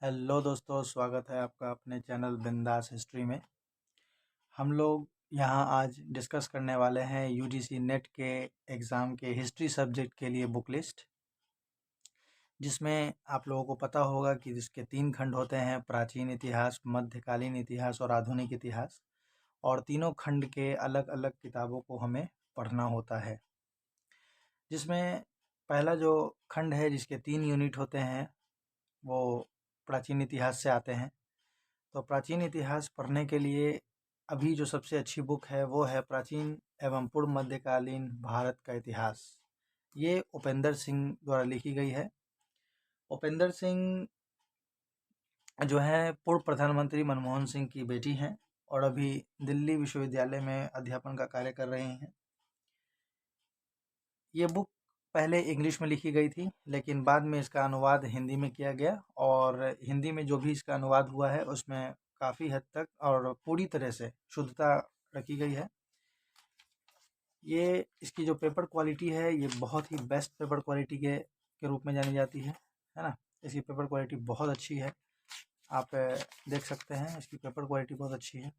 Hello दोस्तों, स्वागत है आपका अपने चैनल बिंदास हिस्ट्री में। हम लोग यहाँ आज डिस्कस करने वाले हैं यूजीसी नेट के एग्ज़ाम के हिस्ट्री सब्जेक्ट के लिए बुक लिस्ट, जिसमें आप लोगों को पता होगा कि जिसके 3 खंड होते हैं: प्राचीन इतिहास, मध्यकालीन इतिहास और आधुनिक इतिहास। और तीनों खंड के अलग अलग किताबों को हमें पढ़ना होता है, जिसमें पहला जो खंड है जिसके 3 यूनिट होते हैं वो प्राचीन इतिहास से आते हैं। तो प्राचीन इतिहास पढ़ने के लिए अभी जो सबसे अच्छी बुक है वो है प्राचीन एवं पूर्व मध्यकालीन भारत का इतिहास। ये उपेंद्र सिंह द्वारा लिखी गई है। उपेंद्र सिंह जो है पूर्व प्रधानमंत्री मनमोहन सिंह की बेटी हैं और अभी दिल्ली विश्वविद्यालय में अध्यापन का कार्य कर रही हैं। ये बुक पहले इंग्लिश में लिखी गई थी, लेकिन बाद में इसका अनुवाद हिंदी में किया गया और हिंदी में जो भी इसका अनुवाद हुआ है उसमें काफ़ी हद तक और पूरी तरह से शुद्धता रखी गई है। ये इसकी जो पेपर क्वालिटी है ये बहुत ही बेस्ट पेपर क्वालिटी के रूप में जानी जाती है ना। इसकी पेपर क्वालिटी बहुत अच्छी है, आप देख सकते हैं इसकी पेपर क्वालिटी बहुत अच्छी है।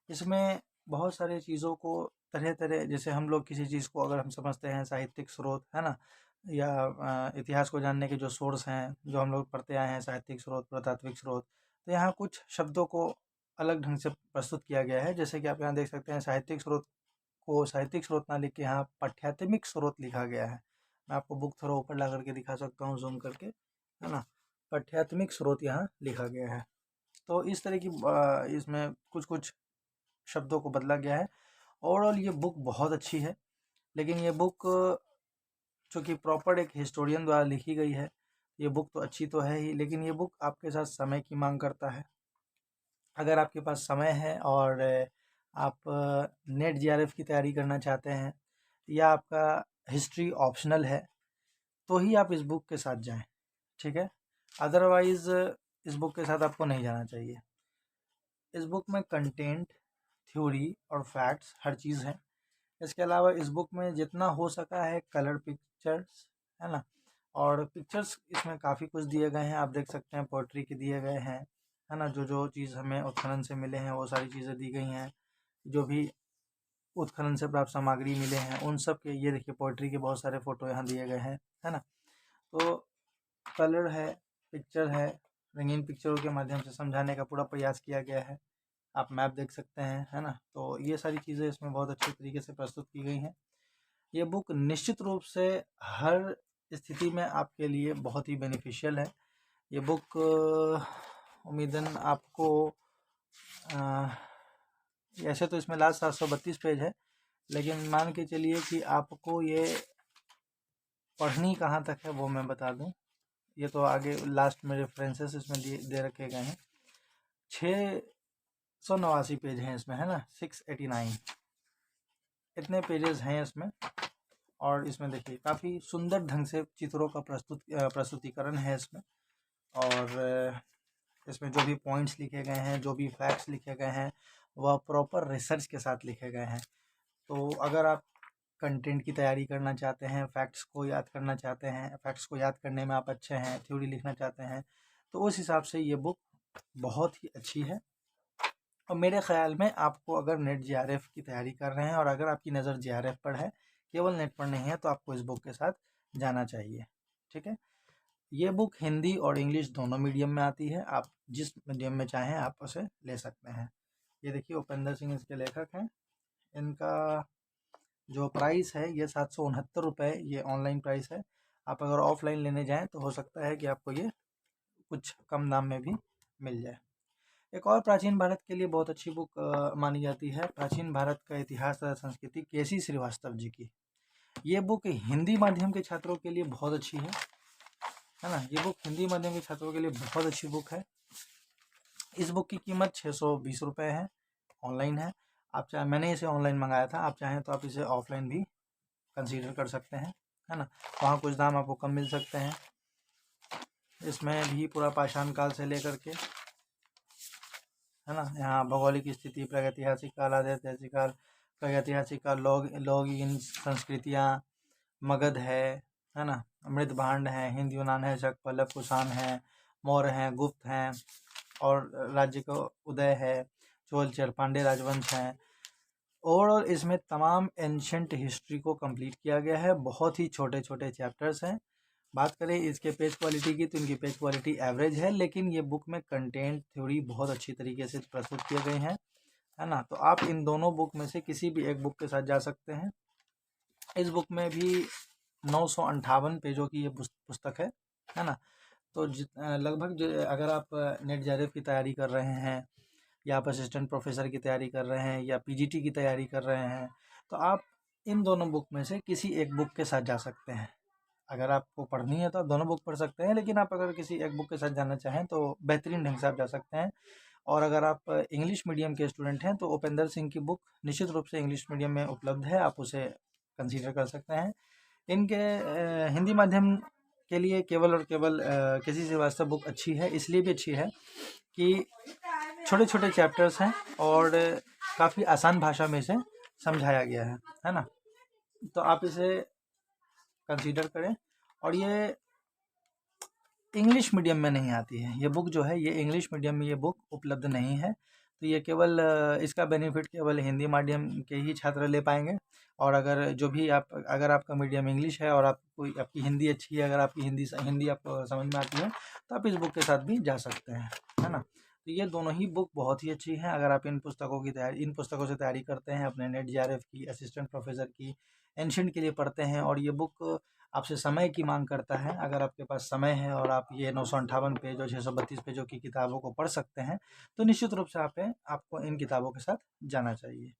इसमें बहुत सारी चीज़ों को तरह तरह, जैसे हम लोग किसी चीज़ को अगर हम समझते हैं साहित्यिक स्रोत है ना, या इतिहास को जानने के जो सोर्स हैं जो हम लोग पढ़ते आए हैं, साहित्यिक स्रोत, पुरातात्विक स्रोत, तो यहाँ कुछ शब्दों को अलग ढंग से प्रस्तुत किया गया है। जैसे कि आप यहाँ देख सकते हैं साहित्यिक स्रोत को साहित्यिक स्रोत ना लिख के यहाँ पाठ्यात्मिक स्रोत लिखा गया है। मैं आपको बुक थोड़ा ऊपर ला करके दिखा सकता हूँ जूम करके, है ना। पाठ्यात्मिक स्रोत यहाँ लिखा गया है। तो इस तरह की इसमें कुछ कुछ शब्दों को बदला गया है। ओवरऑल ये बुक बहुत अच्छी है, लेकिन ये बुक चूँकि प्रॉपर एक हिस्टोरियन द्वारा लिखी गई है, ये बुक तो अच्छी तो है ही, लेकिन ये बुक आपके साथ समय की मांग करता है। अगर आपके पास समय है और आप नेट जीआरएफ की तैयारी करना चाहते हैं या आपका हिस्ट्री ऑप्शनल है, तो ही आप इस बुक के साथ जाएं, ठीक है। अदरवाइज़ इस बुक के साथ आपको नहीं जाना चाहिए। इस बुक में कंटेंट, थ्योरी और फैक्ट्स हर चीज़ है। इसके अलावा इस बुक में जितना हो सका है कलर पिक्चर्स, है ना, और पिक्चर्स इसमें काफ़ी कुछ दिए गए हैं। आप देख सकते हैं पोइट्री के दिए गए हैं, है ना। जो जो चीज़ हमें उत्खनन से मिले हैं वो सारी चीज़ें दी गई हैं। जो भी उत्खनन से प्राप्त सामग्री मिले हैं उन सब के, ये देखिए पोइट्री के बहुत सारे फ़ोटो यहाँ दिए गए हैं, है ना। तो कलर है, पिक्चर है, रंगीन पिक्चरों के माध्यम से समझाने का पूरा प्रयास किया गया है। आप मैप देख सकते हैं, है ना। तो ये सारी चीज़ें इसमें बहुत अच्छी तरीके से प्रस्तुत की गई हैं। ये बुक निश्चित रूप से हर स्थिति में आपके लिए बहुत ही बेनिफिशियल है। ये बुक उम्मीदन आपको ऐसे तो इसमें लास्ट 732 पेज है, लेकिन मान के चलिए कि आपको ये पढ़नी कहाँ तक है वो मैं बता दूं। ये तो आगे लास्ट में रेफरेंसेस इसमें दे रखे गए हैं। 689 पेज हैं इसमें, है ना, 689 इतने पेजेस हैं इसमें। और इसमें देखिए काफ़ी सुंदर ढंग से चित्रों का प्रस्तुतिकरण है इसमें। और इसमें जो भी पॉइंट्स लिखे गए हैं, जो भी फैक्ट्स लिखे गए हैं, वह प्रॉपर रिसर्च के साथ लिखे गए हैं। तो अगर आप कंटेंट की तैयारी करना चाहते हैं, फैक्ट्स को याद करना चाहते हैं, फैक्ट्स को याद करने में आप अच्छे हैं, थ्योरी लिखना चाहते हैं, तो उस हिसाब से ये बुक बहुत ही अच्छी है। और मेरे ख्याल में आपको अगर नेट जीआरएफ की तैयारी कर रहे हैं और अगर आपकी नज़र जीआरएफ पर है, केवल नेट पर नहीं है, तो आपको इस बुक के साथ जाना चाहिए, ठीक है। ये बुक हिंदी और इंग्लिश दोनों मीडियम में आती है। आप जिस मीडियम में चाहें आप उसे ले सकते हैं। ये देखिए उपेंद्र सिंह इसके लेखक हैं। इनका जो प्राइस है ये 769 रुपये ये ऑनलाइन प्राइस है। आप अगर ऑफलाइन लेने जाएं तो हो सकता है कि आपको ये कुछ कम दाम में भी मिल जाए। एक और प्राचीन भारत के लिए बहुत अच्छी बुक मानी जाती है, प्राचीन भारत का इतिहास तथा संस्कृति, केसी श्रीवास्तव जी की। ये बुक हिंदी माध्यम के छात्रों के लिए बहुत अच्छी है ना। ये बुक हिंदी माध्यम के छात्रों के लिए बहुत अच्छी बुक है। इस बुक की कीमत 620 रुपये है, ऑनलाइन है। आप चाहे, मैंने इसे ऑनलाइन मंगाया था, आप चाहें तो आप इसे ऑफलाइन भी कंसीडर कर सकते हैं, है ना। वहाँ कुछ दाम आपको कम मिल सकते हैं। इसमें भी पूरा पाषाण काल से लेकर के, है ना, यहाँ भौगोलिक स्थिति, प्रागैतिहासिक काल, आद्यैतिहासिक काल, प्रागैतिहासिक काल, लौगीन संस्कृतियाँ, मगध है ना, मृत भांड है, हिंद यूनान है, शक पल्लव कुषाण है, मौर्य हैं, गुप्त हैं, और राज्य का उदय है, चोल चेर पांड्य राजवंश हैं। ओवरऑल इसमें तमाम एंशंट हिस्ट्री को कंप्लीट किया गया है। बहुत ही छोटे छोटे चैप्टर्स हैं। बात करें इसके पेज क्वालिटी की, तो इनकी पेज क्वालिटी एवरेज है, लेकिन ये बुक में कंटेंट थ्योरी बहुत अच्छी तरीके से प्रस्तुत किए गए हैं, है ना। तो आप इन दोनों बुक में से किसी भी एक बुक के साथ जा सकते हैं। इस बुक में भी 958 पेजों की ये पुस्तक है ना। तो लगभग अगर आप नेट जेआरएफ की तैयारी कर रहे हैं, या आप असिस्टेंट प्रोफेसर की तैयारी कर रहे हैं, या पीजीटी की तैयारी कर रहे हैं, तो आप इन दोनों बुक में से किसी एक बुक के साथ जा सकते हैं। अगर आपको पढ़नी है तो आप दोनों बुक पढ़ सकते हैं, लेकिन आप अगर किसी एक बुक के साथ जाना चाहें तो बेहतरीन ढंग से आप जा सकते हैं। और अगर आप इंग्लिश मीडियम के स्टूडेंट हैं तो उपेंद्र सिंह की बुक निश्चित रूप से इंग्लिश मीडियम में उपलब्ध है, आप उसे कंसीडर कर सकते हैं। इनके हिंदी माध्यम के लिए केवल और केवल किसी श्रीवास्तव बुक अच्छी है, इसलिए भी अच्छी है कि छोटे छोटे चैप्टर्स हैं और काफ़ी आसान भाषा में इसे समझाया गया है ना। तो आप इसे कंसीडर करें। और ये इंग्लिश मीडियम में नहीं आती है ये बुक, जो है ये इंग्लिश मीडियम में ये बुक उपलब्ध नहीं है। तो ये केवल इसका बेनिफिट केवल हिंदी माध्यम के ही छात्र ले पाएंगे। और अगर जो भी अगर आपका मीडियम इंग्लिश है और आपकी हिंदी अच्छी है, अगर आपकी हिंदी आपको समझ में आती है, तो आप इस बुक के साथ भी जा सकते हैं, है ना। तो ये दोनों ही बुक बहुत ही अच्छी हैं। अगर आप इन पुस्तकों से तैयारी करते हैं, अपने नेट जेआरएफ की, असिस्टेंट प्रोफेसर की, एंशिएंट के लिए पढ़ते हैं, और ये बुक आपसे समय की मांग करता है, अगर आपके पास समय है और आप ये 958 पेज और 632 पेजों की किताबों को पढ़ सकते हैं, तो निश्चित रूप से आपको इन किताबों के साथ जाना चाहिए।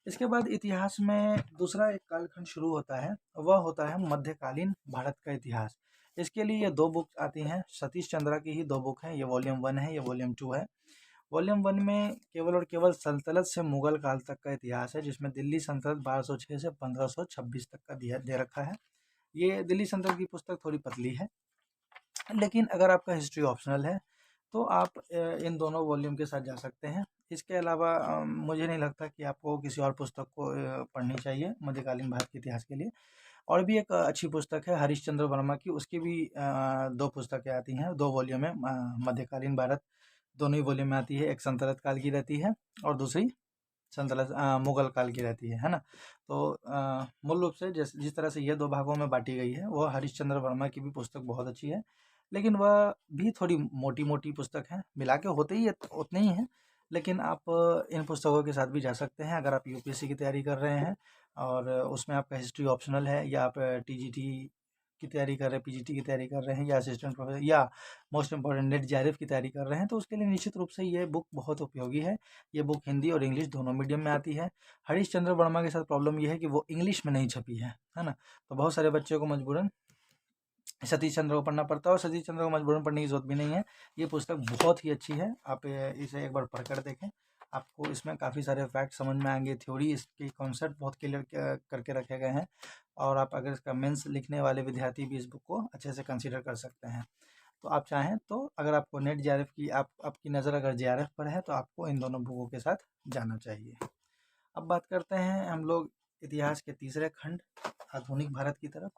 इसके बाद इतिहास में दूसरा एक कालखंड शुरू होता है, वह होता है मध्यकालीन भारत का इतिहास। इसके लिए ये 2 बुक आती हैं, सतीश चंद्रा की ही 2 बुक हैं। ये वॉल्यूम 1 है, ये वॉल्यूम 2 है। वॉल्यूम 1 में केवल और केवल सल्तनत से मुगल काल तक का इतिहास है, जिसमें दिल्ली सल्तनत 1206 से 1526 तक का दे रखा है। ये दिल्ली सल्तनत की पुस्तक थोड़ी पतली है, लेकिन अगर आपका हिस्ट्री ऑप्शनल है तो आप इन दोनों वॉल्यूम के साथ जा सकते हैं। इसके अलावा मुझे नहीं लगता कि आपको किसी और पुस्तक को पढ़नी चाहिए मध्यकालीन भारत के इतिहास के लिए। और भी एक अच्छी पुस्तक है हरीशचंद्र वर्मा की, उसकी भी 2 पुस्तकें आती हैं, 2 वॉल्यूम में, मध्यकालीन भारत दोनों ही वॉल्यूम में आती है। एक सल्तनत काल की रहती है और दूसरी सल्तनत मुगल काल की रहती है ना। तो मूल रूप से जिस तरह से ये 2 भागों में बांटी गई है, वह हरीशचंद्र वर्मा की भी पुस्तक बहुत अच्छी है, लेकिन वह भी थोड़ी मोटी मोटी पुस्तक है, मिला के होते ही उतने ही हैं। लेकिन आप इन पुस्तकों के साथ भी जा सकते हैं अगर आप यूपीएससी की तैयारी कर रहे हैं और उसमें आपका हिस्ट्री ऑप्शनल है, या आप टीजीटी की तैयारी कर रहे हैं, पीजीटी की तैयारी कर रहे हैं, या असिस्टेंट प्रोफेसर, या मोस्ट इंपॉर्टेंट नेट जेआरएफ की तैयारी कर रहे हैं, तो उसके लिए निश्चित रूप से ये बुक बहुत उपयोगी है। ये बुक हिंदी और इंग्लिश दोनों मीडियम में आती है। हरीश चंद्र वर्मा के साथ प्रॉब्लम ये है कि वो इंग्लिश में नहीं छपी है ना। तो बहुत सारे बच्चों को मजबूरन सतीश चंद्र को पढ़ना पड़ता है, और सतीश चंद्र को मजबूरन पढ़ने की जरूरत भी नहीं है। ये पुस्तक बहुत ही अच्छी है, आप इसे एक बार पढ़कर देखें, आपको इसमें काफ़ी सारे फैक्ट समझ में आएंगे, थ्योरी, इसके कॉन्सेप्ट बहुत क्लियर करके रखे गए हैं। और आप अगर इसका मेंस लिखने वाले विद्यार्थी भी इस बुक को अच्छे से कंसीडर कर सकते हैं। तो आप चाहें तो अगर आपको नेट जेआरएफ की आपकी नज़र अगर जेआरएफ पर है, तो आपको इन दोनों बुकों के साथ जाना चाहिए। अब बात करते हैं हम लोग इतिहास के तीसरे खंड, आधुनिक भारत की तरफ।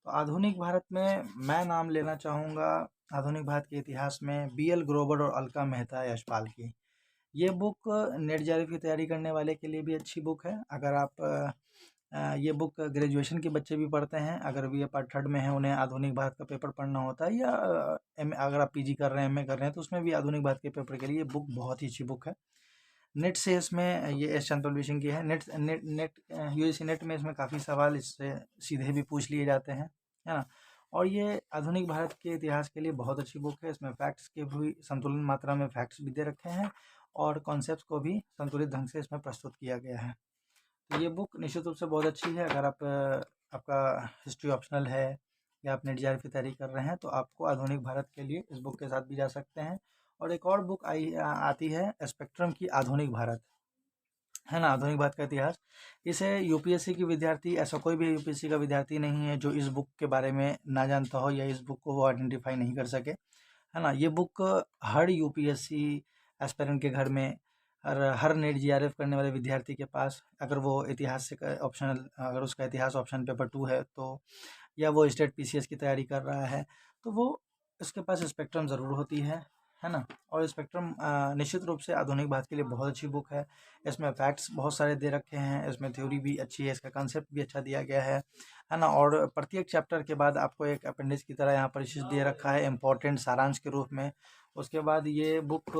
तो आधुनिक भारत में मैं नाम लेना चाहूँगा आधुनिक भारत के इतिहास में बीएल ग्रोवर और अलका मेहता यशपाल की। ये बुक नेट जेआरएफ की तैयारी करने वाले के लिए भी अच्छी बुक है। अगर आप ये बुक ग्रेजुएशन के बच्चे भी पढ़ते हैं, अगर बीए पार्ट 3 में है, उन्हें आधुनिक भारत का पेपर पढ़ना होता है, या अगर आप पीजी कर रहे हैं, एमए कर रहे हैं, तो उसमें भी आधुनिक भारत के पेपर के लिए ये बुक बहुत ही अच्छी बुक है। नेट से इसमें ये एस चंद पब्लिशिंग की है। Net net net UGC net में इसमें काफ़ी सवाल इससे सीधे भी पूछ लिए जाते हैं, है ना। और ये आधुनिक भारत के इतिहास के लिए बहुत अच्छी बुक है। इसमें फैक्ट्स के भी संतुलन मात्रा में फैक्ट्स भी दे रखे हैं, और कॉन्सेप्ट्स को भी संतुलित ढंग से इसमें प्रस्तुत किया गया है। तो ये बुक निश्चित रूप से बहुत अच्छी है। अगर आपका हिस्ट्री ऑप्शनल है, या आप नेट जेआरएफ की तैयारी कर रहे हैं, तो आपको आधुनिक भारत के लिए इस बुक के साथ भी जा सकते हैं। और एक और बुक आती है स्पेक्ट्रम की आधुनिक भारत, है ना, आधुनिक भारत का इतिहास। इसे यूपीएससी की विद्यार्थी, ऐसा कोई भी यूपीएससी का विद्यार्थी नहीं है जो इस बुक के बारे में ना जानता हो, या इस बुक को वो आइडेंटिफाई नहीं कर सके, है ना। ये बुक हर यूपीएससी एस्पिरेंट के घर में, हर नेट जेआरएफ करने वाले विद्यार्थी के पास, अगर वो इतिहास से ऑप्शनल, अगर उसका इतिहास ऑप्शन पेपर 2 है तो, या वो स्टेट पीसीएस की तैयारी कर रहा है, तो वो इसके पास स्पेक्ट्रम ज़रूर होती है ना। और स्पेक्ट्रम निश्चित रूप से आधुनिक भारत के लिए बहुत अच्छी बुक है। इसमें फैक्ट्स बहुत सारे दे रखे हैं, इसमें थ्योरी भी अच्छी है, इसका कंसेप्ट भी अच्छा दिया गया है ना। और प्रत्येक चैप्टर के बाद आपको एक अपेंडिक्स की तरह यहाँ पर चीज़ दे रखा है इम्पोर्टेंट सारांश के रूप में। उसके बाद ये बुक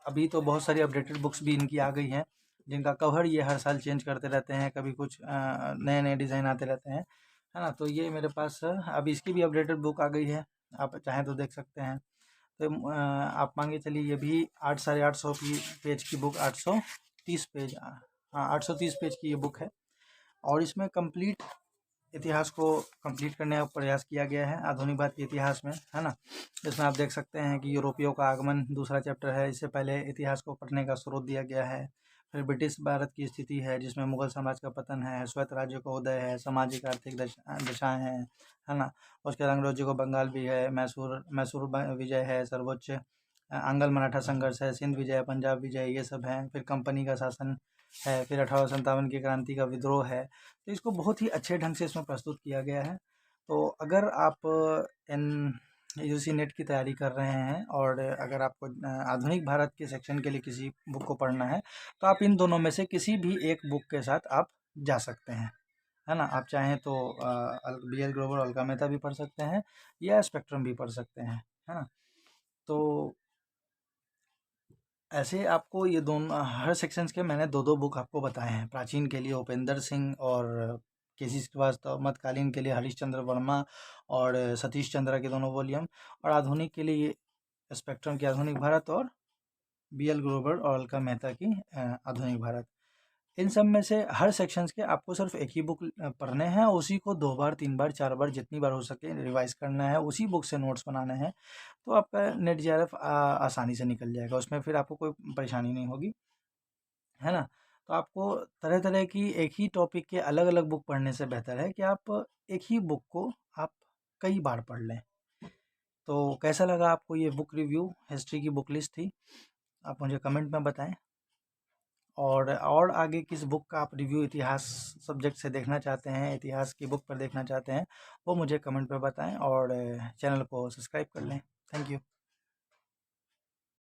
अभी तो बहुत सारी अपडेटेड बुक्स भी इनकी आ गई हैं, जिनका कवर ये हर साल चेंज करते रहते हैं, कभी कुछ नए नए डिज़ाइन आते रहते हैं, है ना। तो ये मेरे पास अभी इसकी भी अपडेटेड बुक आ गई है, आप चाहें तो देख सकते हैं। तो आप मांगे चलिए ये भी 800-850 की पेज की बुक, 830 पेज, हाँ 830 पेज की ये बुक है। और इसमें कंप्लीट इतिहास को कंप्लीट करने का प्रयास किया गया है आधुनिक भारत के इतिहास में, है ना। इसमें आप देख सकते हैं कि यूरोपियों का आगमन दूसरा चैप्टर है, इससे पहले इतिहास को पढ़ने का स्रोत दिया गया है। फिर ब्रिटिश भारत की स्थिति है, जिसमें मुगल साम्राज्य का पतन है, श्वेत राज्य का उदय है, सामाजिक आर्थिक दशाएं हैं, है ना। उसके रंगरोजी को बंगाल भी है, मैसूर मैसूर विजय है, सर्वोच्च आंग्ल मराठा संघर्ष है, सिंध विजय, पंजाब विजय, ये सब हैं। फिर कंपनी का शासन है, फिर 1857 की क्रांति का विद्रोह है। तो इसको बहुत ही अच्छे ढंग से इसमें प्रस्तुत किया गया है। तो अगर आप इन यूजी नेट की तैयारी कर रहे हैं और अगर आपको आधुनिक भारत के सेक्शन के लिए किसी बुक को पढ़ना है, तो आप इन दोनों में से किसी भी एक बुक के साथ आप जा सकते हैं, है ना। आप चाहें तो BL ग्लोबल अलका मेहता भी पढ़ सकते हैं या स्पेक्ट्रम भी पढ़ सकते हैं, है ना। तो ऐसे आपको ये दोनों हर सेक्शंस के मैंने दो दो बुक आपको बताए हैं। प्राचीन के लिए उपेंद्र सिंह और केसी श्रीवास्तव, मध्यकालीन के लिए हरीशचंद्र वर्मा और सतीश चंद्रा के दोनों वॉल्यूम, और आधुनिक के लिए स्पेक्ट्रम की आधुनिक भारत और BL ग्लोबल और अलका मेहता की आधुनिक भारत। इन सब में से हर सेक्शंस के आपको सिर्फ एक ही बुक पढ़ने हैं, उसी को 2 बार 3 बार 4 बार जितनी बार हो सके रिवाइज करना है, उसी बुक से नोट्स बनाने हैं। तो आपका नेट JRF आसानी से निकल जाएगा, उसमें फिर आपको कोई परेशानी नहीं होगी, है ना। तो आपको तरह तरह की एक ही टॉपिक के अलग अलग बुक पढ़ने से बेहतर है कि आप एक ही बुक को आप कई बार पढ़ लें। तो कैसा लगा आपको ये बुक रिव्यू, हिस्ट्री की बुक लिस्ट थी, आप मुझे कमेंट में बताएं। और आगे किस बुक का आप रिव्यू इतिहास सब्जेक्ट से देखना चाहते हैं, इतिहास की बुक पर देखना चाहते हैं, वो मुझे कमेंट में बताएं और चैनल को सब्सक्राइब कर लें। Thank you.